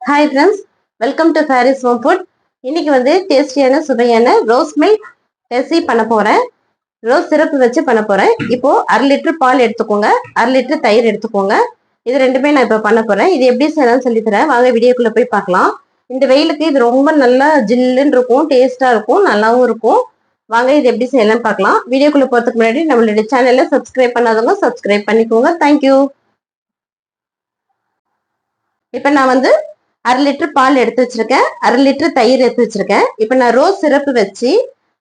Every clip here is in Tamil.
Hi friends, welcome to Faris home food. இன்னைக்கு டேஸ்டியான சுவையான ரோஸ் மில்க் லஸ்ஸி பண்ண போறேன். ரோஸ் சிரப்பு வச்சு பண்ண போறேன். இப்போ 1/2 லிட்டர் பால் எடுத்துக்கோங்க, 1/2 லிட்டர் தயிர் எடுத்துக்கோங்க. இது ரெண்டுமே நான் இப்போ பண்ண போறேன். இது எப்படி செய்யலாம்னு சொல்லி தரேன். வாங்க வீடியோக்குள்ள போய் பார்க்கலாம். இந்த வெயிலுக்கு இது ரொம்ப நல்லா ஜில்லுன்னு இருக்கும், டேஸ்டா இருக்கும், நல்லாவும் இருக்கும். வாங்க இது எப்படி செய்யலாம்னு பார்க்கலாம். வீடியோக்குள்ள போறதுக்கு முன்னாடி நம்மளுடைய சேனலை சப்ஸ்கிரைப் பண்ணாதவங்க சப்ஸ்கிரைப் பண்ணிக்கோங்க. தேங்க்யூ. இப்போ நான் 1/2 லிட்டர் பால் எடுத்து வச்சிருக்கேன், 1/2 லிட்டர் தயிர் எடுத்து வச்சிருக்கேன். இப்போ நான் ரோஸ் சிரப்பு வச்சு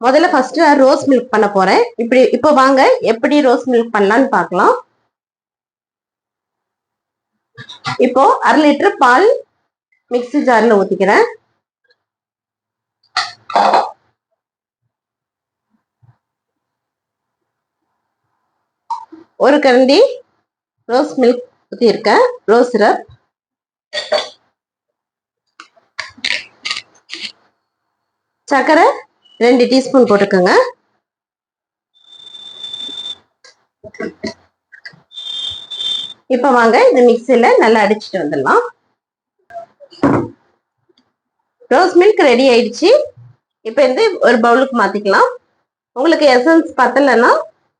முதல்ல ஃபர்ஸ்ட் ரோஸ் மில்க் பண்ண போறேன். இப்போ வாங்க எப்படி ரோஸ் மில்க் பண்ணலாம்னு பார்க்கலாம். இப்போ 1/2 லிட்டர் பால் மிக்ஸி ஜார்ல ஊத்திக்கிறேன். ஒரு கரண்டி ரோஸ் மில்க் ஊத்தி இருக்கேன், ரோஸ் சிரப். சர்க்கரை 2 டீஸ்பூன் போட்டுக்கோங்க. இப்ப வாங்க இந்த மிக்சியில நல்லா அடிச்சுட்டு வந்துடலாம். ரோஸ் மில்க் ரெடி ஆயிடுச்சு. இப்ப ஒரு பவுலுக்கு மாத்திக்கலாம். உங்களுக்கு எசன்ஸ் பத்தலைன்னா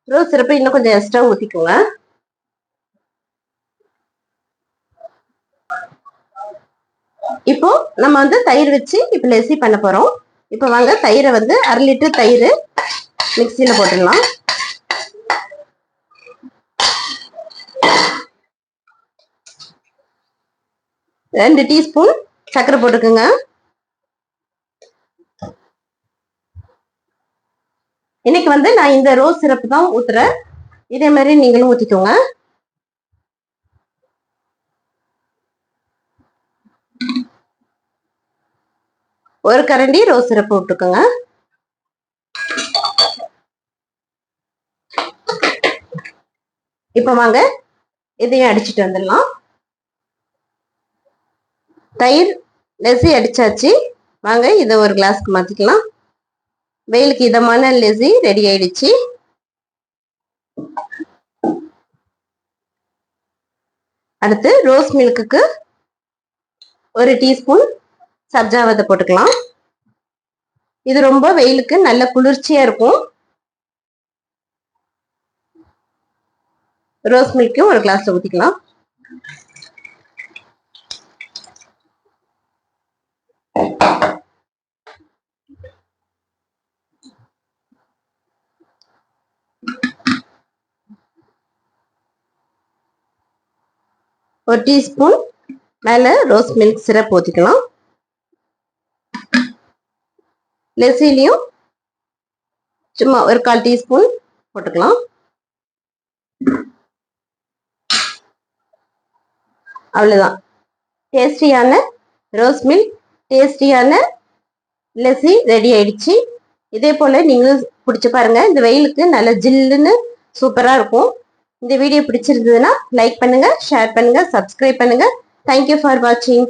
ரோஸ் சிரப்பு இன்னும் கொஞ்சம் எக்ஸ்ட்ரா ஊத்திக்கோங்க. இப்போ நம்ம தயிர் வச்சு இப்ப லஸ்ஸி பண்ண போறோம். இப்ப வாங்க தயிரை 1/2 லிட்டர் தயிர் மிக்சியில போட்டுடலாம். ரெண்டு டீஸ்பூன் சர்க்கரை போட்டுக்கோங்க. இன்னைக்கு நான் இந்த ரோஸ் சிரப்பு தான் ஊத்துறேன். இதே மாதிரி நீங்களும் ஊத்திக்கோங்க. ஒரு கரண்டி ரோஸ் சிரப்பு விட்டுக்கோங்க. இப்ப வாங்க இதையும் அடிச்சுட்டு வந்துடலாம். தயிர் லஸ்ஸி அடிச்சாச்சு. வாங்க இதை ஒரு கிளாஸ்க்கு மாத்திக்கலாம். வெயிலுக்கு இதமான லஸ்ஸி ரெடி ஆயிடுச்சு. அடுத்து ரோஸ் மில்க்குக்கு ஒரு டீஸ்பூன் சப்ஜாவத்தை போட்டுக்கலாம். இது ரொம்ப வெயிலுக்கு நல்ல குளிர்ச்சியா இருக்கும். ரோஸ் மில்க்கும் ஒரு கிளாஸ்ல ஊத்திக்கலாம். ஒரு டீஸ்பூன் மேல ரோஸ் மில்க் சிரப் ஊத்திக்கலாம். லஸ்ஸிலையும் சும்மா ஒரு 1/4 டீஸ்பூன் போட்டுக்கலாம். அவ்வளவுதான். டேஸ்டியான ரோஸ் மில்க், டேஸ்டியான லஸ்ஸி ரெடி ஆயிடுச்சு. இதே போல நீங்களும் பிடிச்சு பாருங்க. இந்த வெயிலுக்கு நல்ல ஜில்லுன்னு சூப்பரா இருக்கும். இந்த வீடியோ பிடிச்சிருந்ததுன்னா லைக் பண்ணுங்க, ஷேர் பண்ணுங்க, சப்ஸ்கிரைப் பண்ணுங்க. தேங்க்யூ ஃபார் வாட்சிங்.